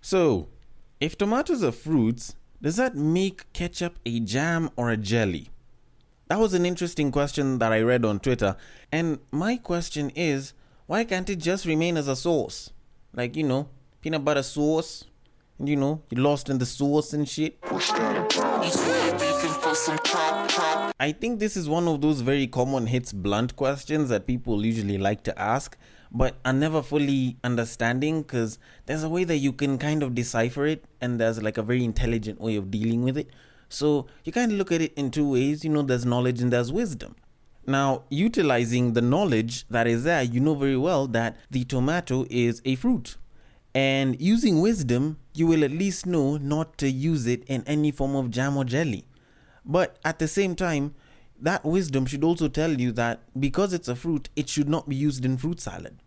So, if tomatoes are fruits, does that make ketchup a jam or a jelly? That was an interesting question that I read on Twitter. And my question is, why can't it just remain as a sauce? Like, peanut butter sauce. And you're lost in the sauce and shit. I think this is one of those very common hits blunt questions that people usually like to ask, but are never fully understanding, because there's a way that you can kind of decipher it, and there's like a very intelligent way of dealing with it. So you kind of look at it in two ways. There's knowledge and there's wisdom. Now, utilizing the knowledge that is there, you know very well that the tomato is a fruit. And using wisdom, you will at least know not to use it in any form of jam or jelly. But at the same time, that wisdom should also tell you that because it's a fruit, it should not be used in fruit salad.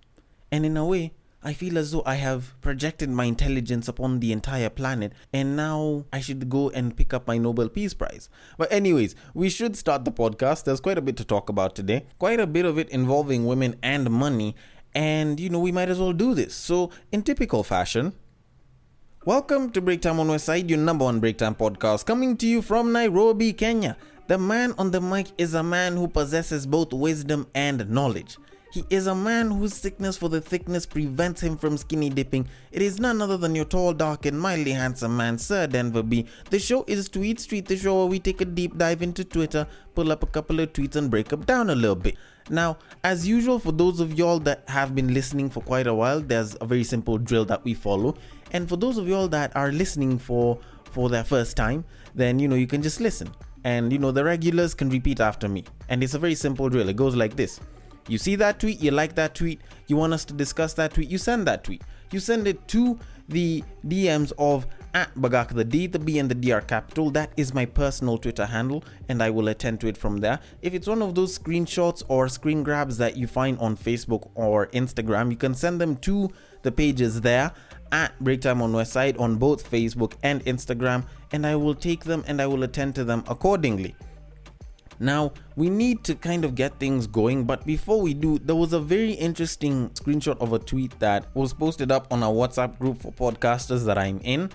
And in a way, I feel as though I have projected my intelligence upon the entire planet, and now I should go and pick up my Nobel Peace Prize. But anyways, we should start the podcast. There's quite a bit to talk about today. Quite a bit of it involving women and money. And, we might as well do this. So, in typical fashion, welcome to Break Time on Westside, your number one break time podcast, coming to you from Nairobi, Kenya. The man on the mic is a man who possesses both wisdom and knowledge. He is a man whose sickness for the thickness prevents him from skinny dipping. It is none other than your tall, dark, and mildly handsome man, Sir Denver B. The show is Tweetstreet, the show where we take a deep dive into Twitter, pull up a couple of tweets, and break up down a little bit. Now, as usual, for those of y'all that have been listening for quite a while, there's a very simple drill that we follow. And for those of y'all that are listening for their first time, then, you can just listen. And, the regulars can repeat after me. And it's a very simple drill. It goes like this. You see that tweet, you like that tweet, you want us to discuss that tweet, you send that tweet. You send it to the DMs of @Bagak, the D, the B, and the D are capital. That is my personal Twitter handle, and I will attend to it from there. If it's one of those screenshots or screen grabs that you find on Facebook or Instagram, you can send them to the pages there at Breaktime on Westside on both Facebook and Instagram, and I will take them and I will attend to them accordingly. Now, we need to kind of get things going, but before we do, there was a very interesting screenshot of a tweet that was posted up on our WhatsApp group for podcasters that I'm in,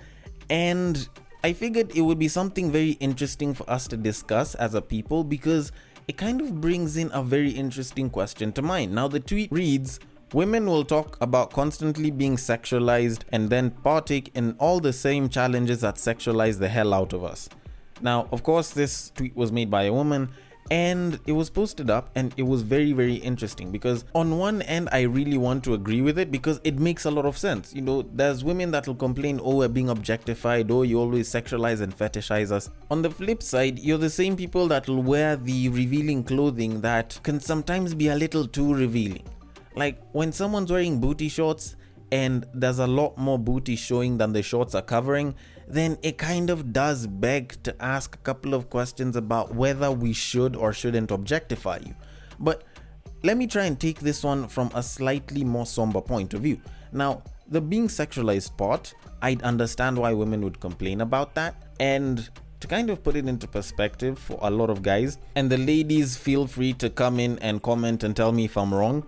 and I figured it would be something very interesting for us to discuss as a people, because it kind of brings in a very interesting question to mind. Now, the tweet reads, women will talk about constantly being sexualized and then partake in all the same challenges that sexualize the hell out of us. Now, of course, this tweet was made by a woman and it was posted up, and it was very, very interesting because on one end, I really want to agree with it because it makes a lot of sense. There's women that will complain, oh, we're being objectified, oh, you always sexualize and fetishize us. On the flip side, you're the same people that will wear the revealing clothing that can sometimes be a little too revealing. Like when someone's wearing booty shorts and there's a lot more booty showing than the shorts are covering, then it kind of does beg to ask a couple of questions about whether we should or shouldn't objectify you. But let me try and take this one from a slightly more somber point of view. Now, the being sexualized part, I'd understand why women would complain about that. And to kind of put it into perspective for a lot of guys, and the ladies feel free to come in and comment and tell me if I'm wrong.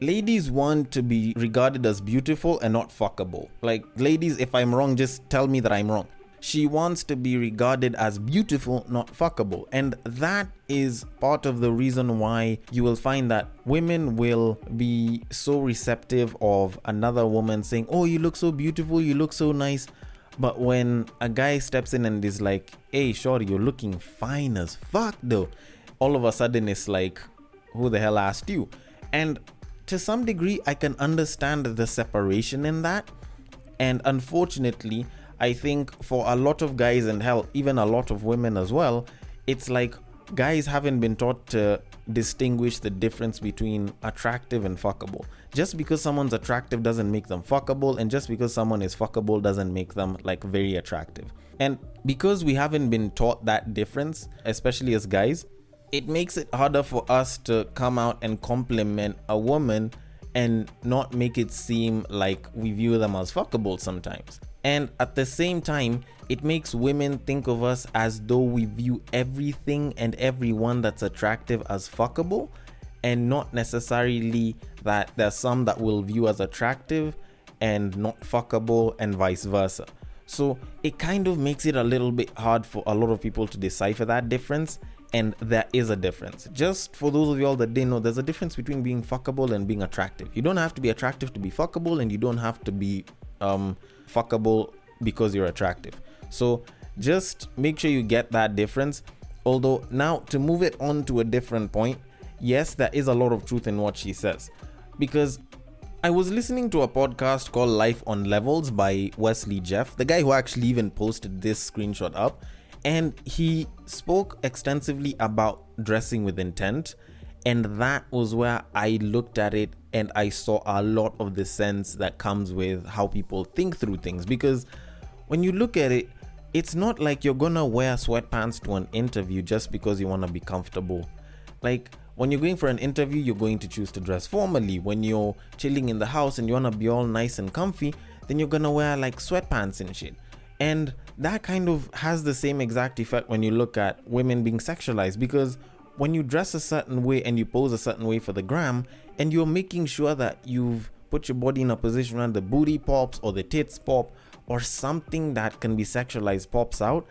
Ladies want to be regarded as beautiful and not fuckable. Like, ladies, if I'm wrong, just tell me that I'm wrong. She wants to be regarded as beautiful, not fuckable. And that is part of the reason why you will find that women will be so receptive of another woman saying, oh, you look so beautiful, you look so nice. But when a guy steps in and is like, hey, shorty, you're looking fine as fuck though, all of a sudden it's like, who the hell asked you? And to some degree, I can understand the separation in that. And unfortunately, I think for a lot of guys, and hell, even a lot of women as well, it's like guys haven't been taught to distinguish the difference between attractive and fuckable. Just because someone's attractive doesn't make them fuckable, and just because someone is fuckable doesn't make them like very attractive. And because we haven't been taught that difference, especially as guys, it makes it harder for us to come out and compliment a woman and not make it seem like we view them as fuckable sometimes. And at the same time, it makes women think of us as though we view everything and everyone that's attractive as fuckable, and not necessarily that there's some that we'll view as attractive and not fuckable and vice versa. So it kind of makes it a little bit hard for a lot of people to decipher that difference. And there is a difference. Just for those of y'all that didn't know, there's a difference between being fuckable and being attractive. You don't have to be attractive to be fuckable, and you don't have to be fuckable because you're attractive. So just make sure you get that difference. Although now, to move it on to a different point, yes, there is a lot of truth in what she says. Because I was listening to a podcast called Life on Levels by Wesley Jeff, the guy who actually even posted this screenshot up. And he spoke extensively about dressing with intent. And that was where I looked at it and I saw a lot of the sense that comes with how people think through things. Because when you look at it, it's not like you're gonna wear sweatpants to an interview just because you want to be comfortable. Like, when you're going for an interview, you're going to choose to dress formally. When you're chilling in the house and you want to be all nice and comfy, then you're gonna wear like sweatpants and shit. And that kind of has the same exact effect when you look at women being sexualized, because when you dress a certain way and you pose a certain way for the gram, and you're making sure that you've put your body in a position where the booty pops or the tits pop or something that can be sexualized pops out,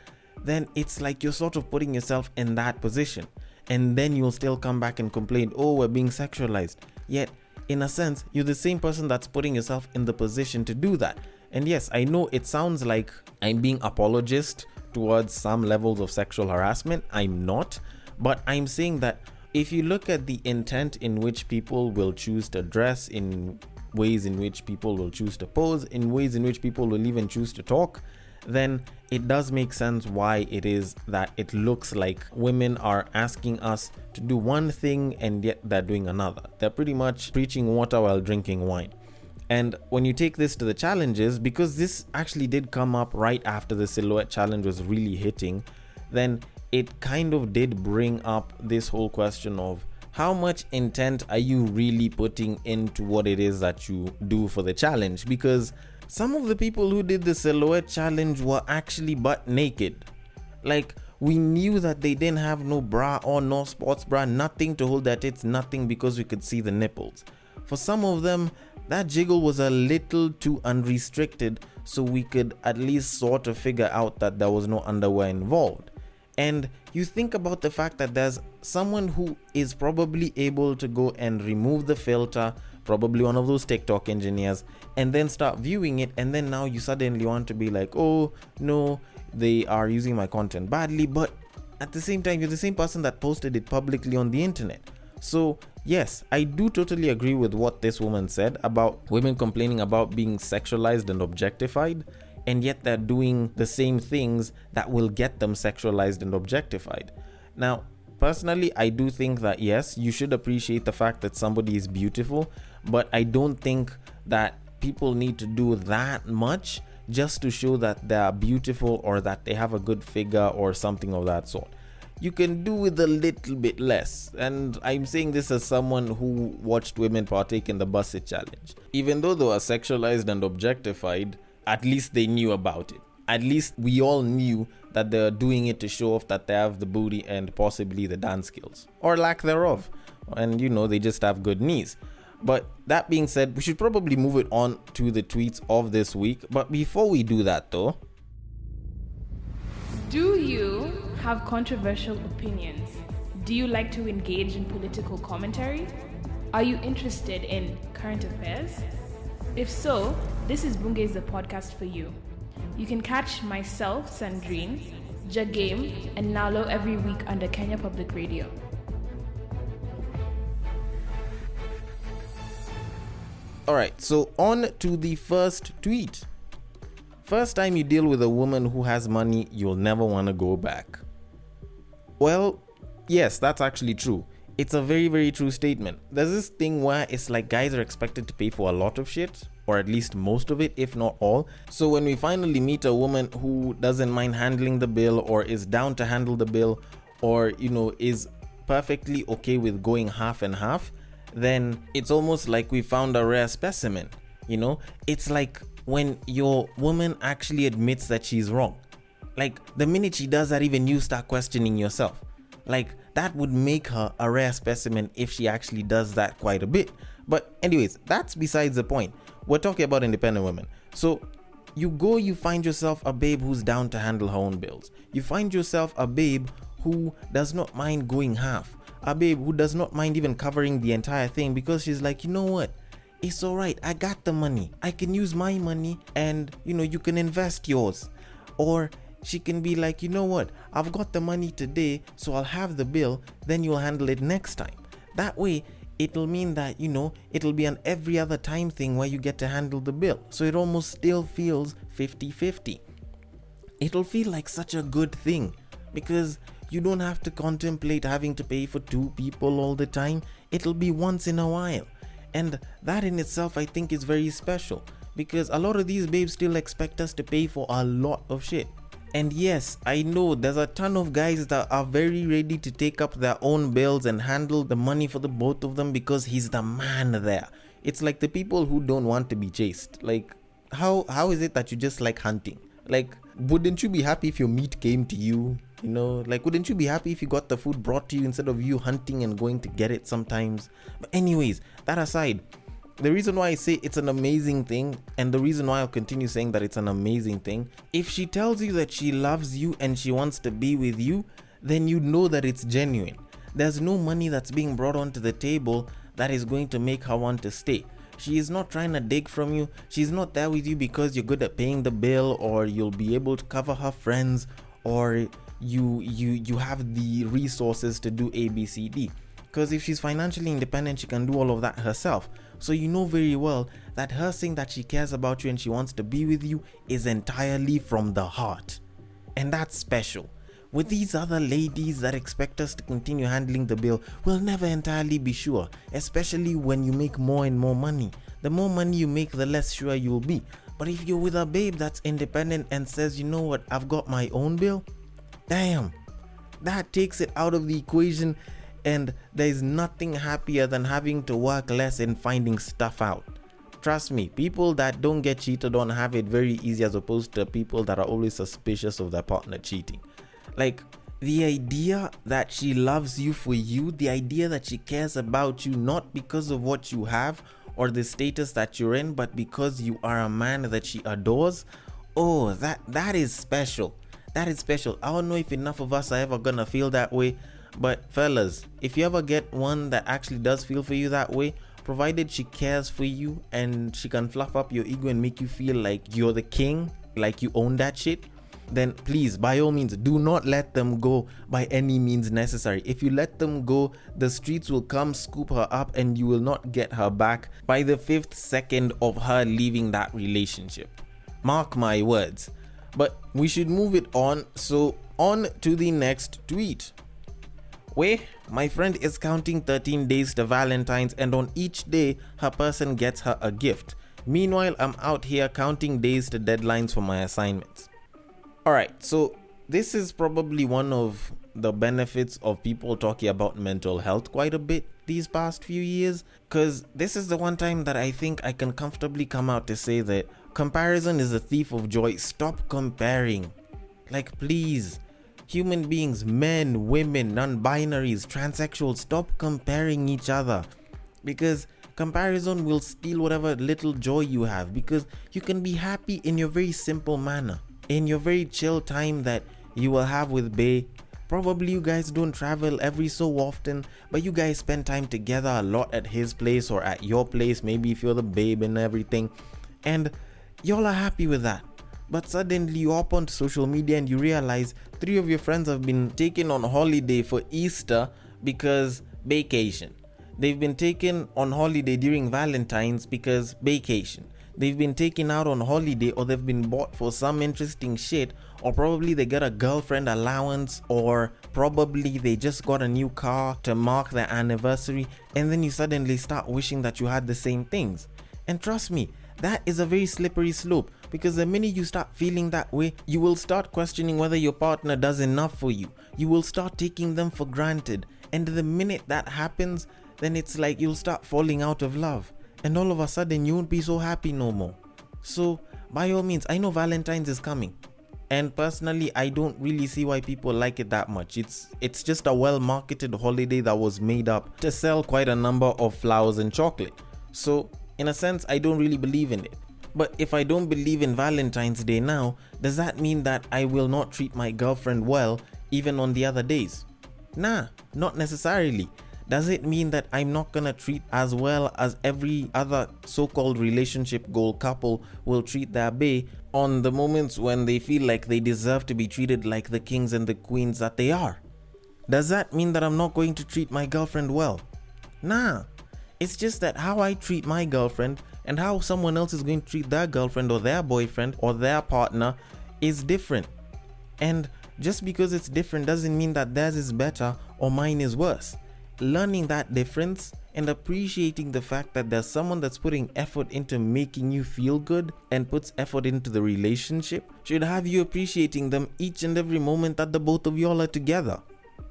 then it's like you're sort of putting yourself in that position. And then you'll still come back and complain, oh, we're being sexualized. Yet, in a sense, you're the same person that's putting yourself in the position to do that. And yes, I know it sounds like I'm being apologist towards some levels of sexual harassment. I'm not. But I'm saying that if you look at the intent in which people will choose to dress, in ways in which people will choose to pose, in ways in which people will even choose to talk, then it does make sense why it is that it looks like women are asking us to do one thing and yet they're doing another. They're pretty much preaching water while drinking wine. And when you take this to the challenges, because this actually did come up right after the silhouette challenge was really hitting, then it kind of did bring up this whole question of how much intent are you really putting into what it is that you do for the challenge? Because some of the people who did the silhouette challenge were actually butt naked. Like, we knew that they didn't have no bra or no sports bra, nothing to hold their tits, nothing, because we could see the nipples. For some of them, that jiggle was a little too unrestricted, so we could at least sort of figure out that there was no underwear involved. And you think about the fact that there's someone who is probably able to go and remove the filter, probably one of those TikTok engineers, and then start viewing it, and then now you suddenly want to be like, oh no, they are using my content badly. But at the same time, you're the same person that posted it publicly on the internet. So yes, I do totally agree with what this woman said about women complaining about being sexualized and objectified, and yet they're doing the same things that will get them sexualized and objectified. Now, personally, I do think that yes, you should appreciate the fact that somebody is beautiful, but I don't think that people need to do that much just to show that they are beautiful or that they have a good figure or something of that sort. You can do with a little bit less. And I'm saying this as someone who watched women partake in the Busset challenge. Even though they were sexualized and objectified, at least they knew about it. At least we all knew that they're doing it to show off that they have the booty and possibly the dance skills, or lack thereof. And they just have good knees. But that being said, we should probably move it on to the tweets of this week. But before we do that though, do you have controversial opinions? Do you like to engage in political commentary? Are you interested in current affairs? If so, this is Bunge's the podcast for you. You can catch myself, Sandrine, Jagame, and Nalo every week under Kenya Public Radio. Alright, so on to the first tweet. First time you deal with a woman who has money, you'll never want to go back. Well, yes, that's actually true. It's a very, very true statement. There's this thing where it's like guys are expected to pay for a lot of shit, or at least most of it, if not all. So when we finally meet a woman who doesn't mind handling the bill, or is down to handle the bill, or, is perfectly okay with going half and half, then it's almost like we found a rare specimen. It's like when your woman actually admits that she's wrong. Like, the minute she does that, even you start questioning yourself. Like, that would make her a rare specimen if she actually does that quite a bit. But anyways, that's besides the point. we're talking about independent women. So you find yourself a babe who's down to handle her own bills. You find yourself a babe who does not mind going half. A babe who does not mind even covering the entire thing because she's like, you know what? It's alright, I got the money. I can use my money and, you can invest yours. Or she can be like, you know what? I've got the money today, so I'll have the bill, then you'll handle it next time. That way, it'll mean that, it'll be an every other time thing where you get to handle the bill. So it almost still feels 50-50. It'll feel like such a good thing because you don't have to contemplate having to pay for two people all the time. It'll be once in a while. And that in itself, I think, is very special because a lot of these babes still expect us to pay for a lot of shit. And yes, I know there's a ton of guys that are very ready to take up their own bills and handle the money for the both of them because he's the man there. It's like the people who don't want to be chased. Like, how is it that you just like hunting? Like, wouldn't you be happy if your meat came to you? Like, wouldn't you be happy if you got the food brought to you instead of you hunting and going to get it sometimes? But anyways, that aside, the reason why I say it's an amazing thing, and the reason why I'll continue saying that it's an amazing thing, if she tells you that she loves you and she wants to be with you, then you know that it's genuine. There's no money that's being brought onto the table that is going to make her want to stay. She is not trying to dig from you. She's not there with you because you're good at paying the bill or you'll be able to cover her friends or you have the resources to do A, B, C, D. Because if she's financially independent, she can do all of that herself. So you know very well that her saying that she cares about you and she wants to be with you is entirely from the heart. And that's special. With these other ladies that expect us to continue handling the bill, we'll never entirely be sure, especially when you make more and more money. The more money you make, the less sure you'll be. But if you're with a babe that's independent and says, you know what, I've got my own bill, damn, that takes it out of the equation. And there's nothing happier than having to work less and finding stuff out. Trust me, people that don't get cheated on have it very easy as opposed to people that are always suspicious of their partner cheating. Like, the idea that she loves you for you, the idea that she cares about you not because of what you have or the status that you're in, but because you are a man that she adores, oh, that is special. That is special. I don't know if enough of us are ever gonna feel that way. But fellas, if you ever get one that actually does feel for you that way, provided she cares for you and she can fluff up your ego and make you feel like you're the king, like you own that shit, then please, by all means, do not let them go by any means necessary. If you let them go, the streets will come scoop her up and you will not get her back by the 5th second of her leaving that relationship. Mark my words. But we should move it on. So on to the next tweet. Wait, my friend is counting 13 days to Valentine's and on each day her person gets her a gift. Meanwhile, I'm out here counting days to deadlines for my assignments. Alright, so this is probably one of the benefits of people talking about mental health quite a bit these past few years, because this is the one time that I think I can comfortably come out to say that comparison is a thief of joy. Stop comparing. Like, please. Human beings, men, women, non-binaries, transsexuals, stop comparing each other, because comparison will steal whatever little joy you have, because you can be happy in your very simple manner, in your very chill time that you will have with bae. Probably you guys don't travel every so often, but you guys spend time together a lot at his place or at your place, maybe if you're the babe and everything, and y'all are happy with that. But suddenly you hop onto social media and you realize 3 of your friends have been taken on holiday for Easter because vacation. They've been taken on holiday during Valentine's because vacation. They've been taken out on holiday or they've been bought for some interesting shit, or probably they get a girlfriend allowance, or probably they just got a new car to mark their anniversary, and then you suddenly start wishing that you had the same things. And trust me, that is a very slippery slope, because the minute you start feeling that way, you will start questioning whether your partner does enough for you. You will start taking them for granted, and the minute that happens, then it's like you'll start falling out of love, and all of a sudden you won't be so happy no more. So by all means, I know Valentine's is coming, and personally I don't really see why people like it that much. It's just a well marketed holiday that was made up to sell quite a number of flowers and chocolate. So in a sense, I don't really believe in it. But if I don't believe in Valentine's Day now, does that mean that I will not treat my girlfriend well even on the other days? Nah, not necessarily. Does it mean that I'm not gonna treat as well as every other so-called relationship goal couple will treat their bae on the moments when they feel like they deserve to be treated like the kings and the queens that they are? Does that mean that I'm not going to treat my girlfriend well? Nah. It's just that how I treat my girlfriend and how someone else is going to treat their girlfriend or their boyfriend or their partner is different. And just because it's different doesn't mean that theirs is better or mine is worse. Learning that difference and appreciating the fact that there's someone that's putting effort into making you feel good and puts effort into the relationship should have you appreciating them each and every moment that the both of y'all are together.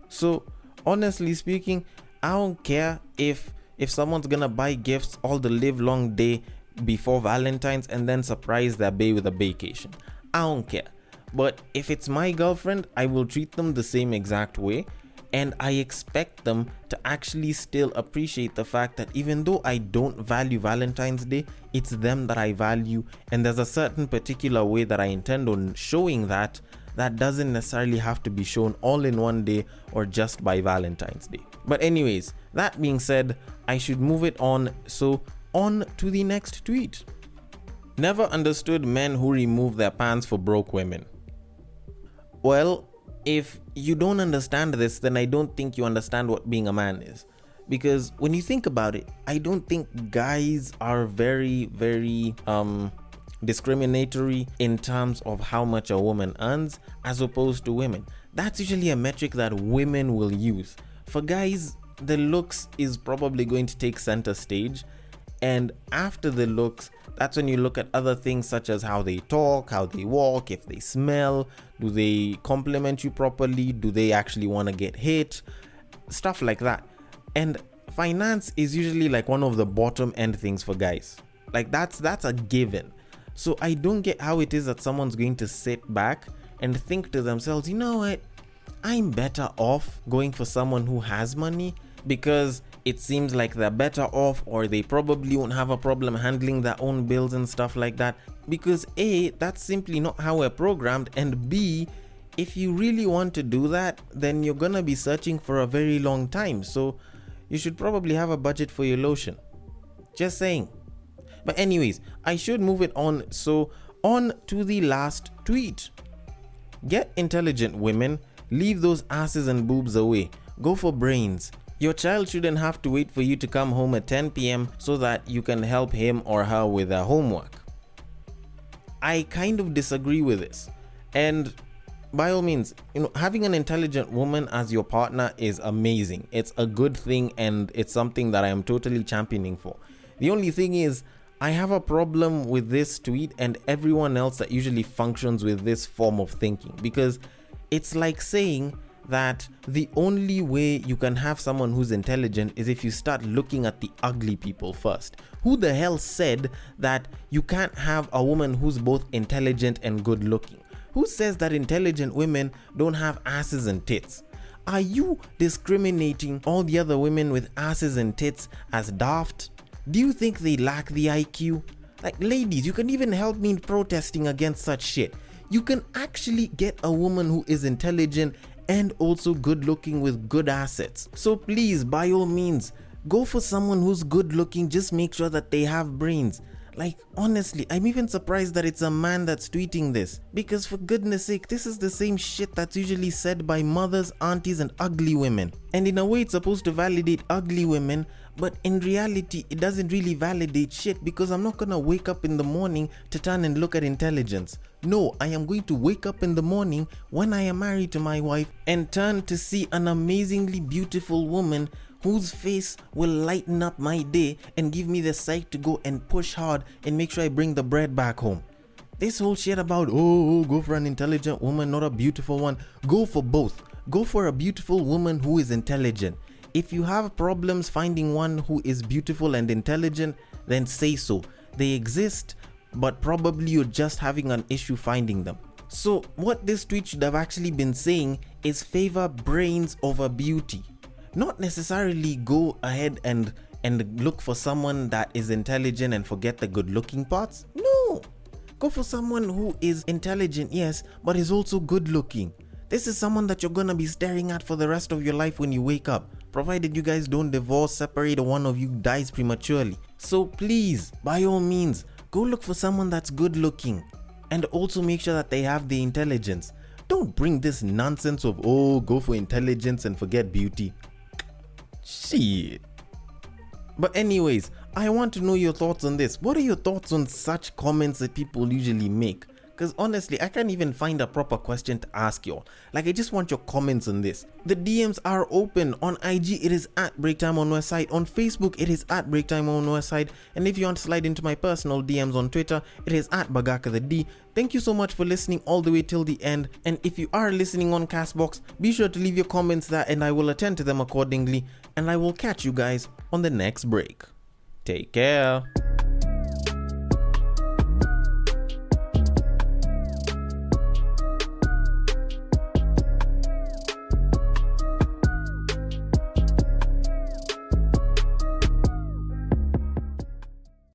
So honestly speaking, I don't care if someone's gonna buy gifts all the live long day before Valentine's and then surprise their bae with a vacation. I don't care. But if it's my girlfriend, I will treat them the same exact way, and I expect them to actually still appreciate the fact that even though I don't value Valentine's Day, it's them that I value, and there's a certain particular way that I intend on showing that doesn't necessarily have to be shown all in one day or just by Valentine's Day. But anyways, that being said, I should move it on. So on to the next tweet. Never understood men who remove their pants for broke women. Well, if you don't understand this, then I don't think you understand what being a man is. Because when you think about it, I don't think guys are very discriminatory in terms of how much a woman earns as opposed to women. That's usually a metric that women will use. For guys, the looks is probably going to take center stage, and after the looks, that's when you look at other things such as how they talk, how they walk, if they smell, do they compliment you properly, do they actually want to get hit, stuff like that. And finance is usually like one of the bottom end things for guys. Like that's a given. So I don't get how it is that someone's going to sit back and think to themselves, you know what, I'm better off going for someone who has money because it seems like they're better off, or they probably won't have a problem handling their own bills and stuff like that. Because A, that's simply not how we're programmed, and B, if you really want to do that, then you're gonna be searching for a very long time. So you should probably have a budget for your lotion. Just saying. But anyways, I should move it on. So on to the last tweet. Get intelligent, women. Leave those asses and boobs away. Go for brains. Your child shouldn't have to wait for you to come home at 10 p.m. so that you can help him or her with their homework. I kind of disagree with this. And by all means, having an intelligent woman as your partner is amazing. It's a good thing, and it's something that I am totally championing for. The only thing is, I have a problem with this tweet and everyone else that usually functions with this form of thinking, because it's like saying that the only way you can have someone who's intelligent is if you start looking at the ugly people first. Who the hell said that you can't have a woman who's both intelligent and good looking? Who says that intelligent women don't have asses and tits? Are you discriminating all the other women with asses and tits as daft? Do you think they lack the IQ? Like, ladies, you can even help me in protesting against such shit. You can actually get a woman who is intelligent and also good looking with good assets. So please, by all means, go for someone who's good looking. Just make sure that they have brains. Like, honestly, I'm even surprised that it's a man that's tweeting this, because for goodness sake, this is the same shit that's usually said by mothers, aunties, and ugly women. And in a way, it's supposed to validate ugly women, but in reality, it doesn't really validate shit, because I'm not gonna wake up in the morning to turn and look at intelligence. No, I am going to wake up in the morning when I am married to my wife and turn to see an amazingly beautiful woman whose face will lighten up my day and give me the sight to go and push hard and make sure I bring the bread back home. This whole shit about, go for an intelligent woman, not a beautiful one. Go for both. Go for a beautiful woman who is intelligent. If you have problems finding one who is beautiful and intelligent, then say so. They exist, but probably you're just having an issue finding them. So what this tweet should have actually been saying is favor brains over beauty. Not necessarily go ahead and and look for someone that is intelligent and forget the good looking parts? No. Go for someone who is intelligent, yes, but is also good looking. This is someone that you're gonna be staring at for the rest of your life when you wake up, provided you guys don't divorce, separate, or one of you dies prematurely. So please, by all means, go look for someone that's good looking, and also make sure that they have the intelligence. Don't bring this nonsense of, oh, go for intelligence and forget beauty. Shit. But anyways, I want to know your thoughts on this. What are your thoughts on such comments that people usually make? Because honestly, I can't even find a proper question to ask y'all. Like, I just want your comments on this. The DMs are open. On IG, it is at Breaktime on Westside. On Facebook, it is at Breaktime on Westside. And if you want to slide into my personal DMs on Twitter, it is at Bagaka the D. Thank you so much for listening all the way till the end. And if you are listening on Castbox, be sure to leave your comments there and I will attend to them accordingly. And I will catch you guys on the next break. Take care.